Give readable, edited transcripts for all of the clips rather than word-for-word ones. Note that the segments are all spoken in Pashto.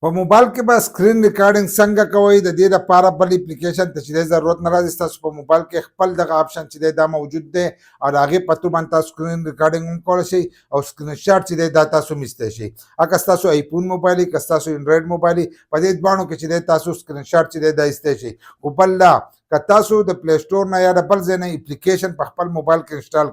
په موبایل کې به سکرین ریکارډینګ څنګه کوئ د دې لپاره بل اپلیکیشن ته چې دی ضرورت نه راځي. ستاسو په موبایل کې خپل دغه آپشن چې دی دا موجود دی او د هغې په تور باندې تاسو سکرین ریکارډینګ هم کولی شئ او سکرین شاټ چې دی دا تاسو میستی شئ. که ستاسو ایفون موبایل وي که ستاسو انډرایډ موبایل وي په دې دواړو کې چې دی تاسو سکرین شاټ چې دی دا ایستی شئ. خو بل دا که تاسو د پلی سټور نه یا د بل ځای نه اپلیکیشن په خپل موبایل کې انسټال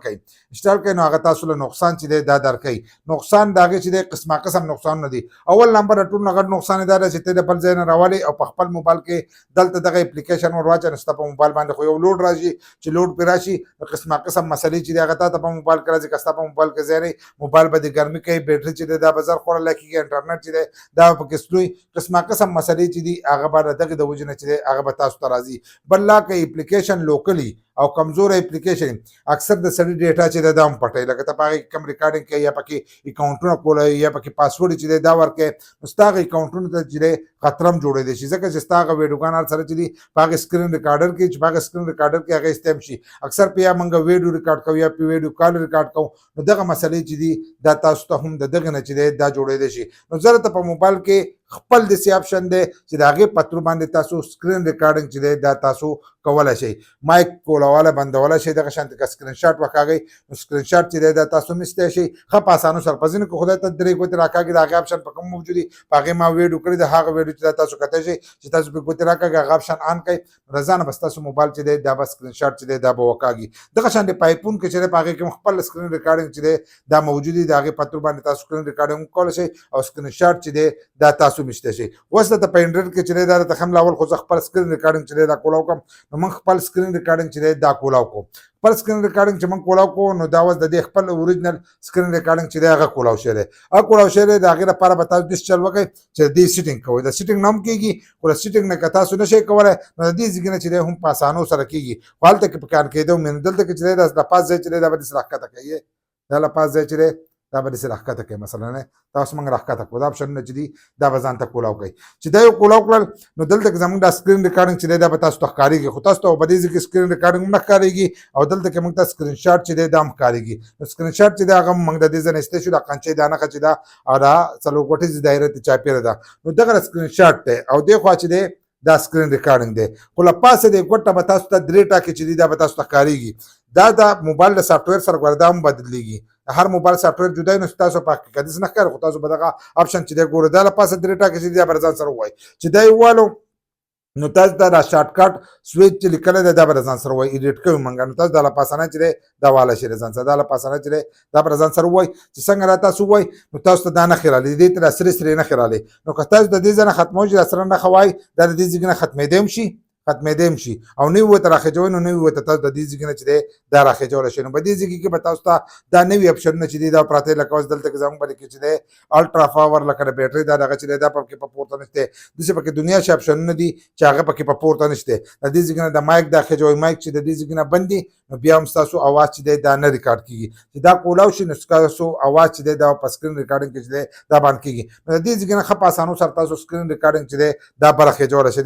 کړئ نو هغه تاسو له نقصان چې دی دا درکوي. نقصان د هغې چې دی قسمه قسم نقصانونه دي. اول نمبر د ټول نه غټ نقصان یې دا دی چې ته د بل ځای نه راولې او په خپل موبایل کې دلته دغه اپلیکیشن ور واچوې نو ستا په موبایل باندې خو یو لوډ راشي چې لوډ پرې راشي نو قسمه قسم مسلې چې دی هغه تا ته په موبایل کې راځي. که ستا په موبایل کې ځای نه موبایل به دې ګرمي کوي، بیټري چې دی دا به زر خوړلی کېږي، انټرنیټ چې دی دا به پکې سلوي، قسمه قسم مسلې چې دي هغه به د دغې د وجې نه چې دی هغه به تاسو ته راځي. بل لا که اپلیکیشن لوکلی او کمزور اپلیکیشن اکثر د سړي ډیټا چې دی دا هم پټوي. لکه ته په هغې کې کم ریکارډینګ کوي یا پکې اکاونټونه کولوي یا پکې پاسورډ چې دی دا ورکوي نو ستا هغه اکاونټونو ته چې دی خطره هم جوړېدی شي ځکه چې ستا هغه ویډیوګان هر سره چې دي په هغې سکرین ریکارډر کې چې په هغه سکرین ریکارډر کې هغه ایستی هم شي. اکثر په یا موږ ویډیو ریکارډ کوو یا په ویډیو کال ریکارډ کوو نو دغه مسلې چې دي دا تاسو ته هم د دغې نه چې دی دا جوړېدی شي. نو زه درته په موبایل کې خپل داسې آپشن دی چې د هغې په تور باندې تاسو سکرین ریکارډینګ چې دی دا تاسو کولی شئ. مایک کولاواله بندولی شئ دغه شانتې که سکرین شاټ وکاږئ نو سکرین شاټ چې دی دا تاسو میستی شئ ښه په اسانو سره. په ځینو کې خدای ته درې ګوتې راکاږي د هغې آپشن په کوم موجود وي په هغې ما ویډیو کړي د هغه ویډیو چې دا تاسو کتی شئ چې تاسو پرې ګوتې راکاږي هغه آپشن آن کړئ نو ځانه به ستاسو موبایل چې دی دا به سکرین شاټ چې دی دا به وکاږي. دغه شانتې په ایفون کې چې دی په هغې کې خپل سکرین ریکارډینګ چې دی دا موجود وي د هغې په تور باندې تاسو سکرین ریکارډینګ کولی شئ او سکرین شاټ چې دی دا تاسو میستی شئ. اوس دلته په انډرایډ کې چې دی دا درته ښیم لاول خو زه خپل سکرین ریکارډینګ چې دی دا کولاو کړم نو موږ خپل سکرین ریکارډینګ چې دی دا کولاو کړو. خپل سکرین ریکارډینګ چې موږ کولاو کړو نو دا اوس د دې خپل اوریجنل سکرین ریکارډینګ چې دی هغه کولاو شوی دی. هغه کولاو شوی دی د هغې لپاره به تاسو داسې چل وکړئ چې د دې سیټینګ کوئ. د سیټینګ نه هم کېږي خو د سیټینګ نه که تاسو نه شئ کولی نو د دې ځای نه چې دی هم په اسانو سره کېږي خو هلته کې په کار کېده هم دلته کې چې دی دا پاس ځای چې دی دا به داسې راښکته کوي دا له پاس ځای چې دی دا به داسې راښکته کوي مثلا تاسو موږ راښکته کړو دا آپشنونه چې دي دا به ځان ته کولاو کوئ. چې دا یو کولاو کړل نو دلته کې زموږ دا سکرین ریکارډینګ چې دی دا به تاسو ته ښکارېږي خو تاسو ته په دې ځای کې سکرین ریکارډینګ هم نه ښکارېږي او دلته کې موږ ته سکرین شاټ چې دی دا هم ښکارېږي. نو سکرین شاټ چې دی هغه موږ د دې ځای نه ایستی شو دا قنچۍ دا نښه چې ده او دا څلور ګوټیزې دایره ترې چاپېره ده نو دغه سکرین شاټ دی او دې خوا چې دی دا سکرین ریکارډینګ دی. خو له پاسه دی ګوټه به تاسو ته درې ټاکې چې دي دا به تاسو ته ښکارېږي. دا د موبایل د سافټویر سره ګوره دا هم بدلېږي. هر موبایل سافټویر جدا نو تاسو په حقیقت نه ښکاري خو تاسو به دغه آپشن چې دی ګوره دا له پاسه درې ټاکې چې دي دا به ځان سره ووایي چې دا یې ووالو نو تاسو ته دا شارټ کټ سویچ چې لیکلی دی دا به ځان سره ووایي ایډیټ کوي موږ نو تاسو دا له پاسه نه چې دی دا والی شي ځان سره دا له پاسه نه چې دی دا به ځان سره ووایي چې څنګه را تاسو ووایي نو تاسو ته دا نښې رالي دې ته دا سرې سرې نښې رالي نو که تاسو د دې ځای نه ختموئ چې دا سره نښه وایي دا د دې ځای نه ختمېدی هم شي او نوي ورته راخېجوئ نو نوي ورته تاسو د دې ځای نه چې دی دا راخېجولی شي. نو په دې ځای کې به تاسو ته دا نوي آپشنونه چې دي دا پراته لکه اوس دلته کې زموږ باندې کې چې دی الټرا پاور لکه د بیټرۍ دا دغه چې دی دا پکې په پورته نشته داسې پکې دنیا شي آپشنونه دي چې هغه پکې په پورته نشته. د دې ځای نه د مایک دا خېجوئ مایک چې د دې ځای نه بند دي نو بیا هم ستاسو اواز چې دی دا نه ریکارډ کېږي چې دا کولاو شي نو ستاسو اواز چې دی دا په سکرین ریکارډینګ کې چې دی دا بند کېږي. نو د دې ځای نه ښه په اسانو سره تاسو سکرین ریکارډینګ چې دی دا به راخېجولی شي.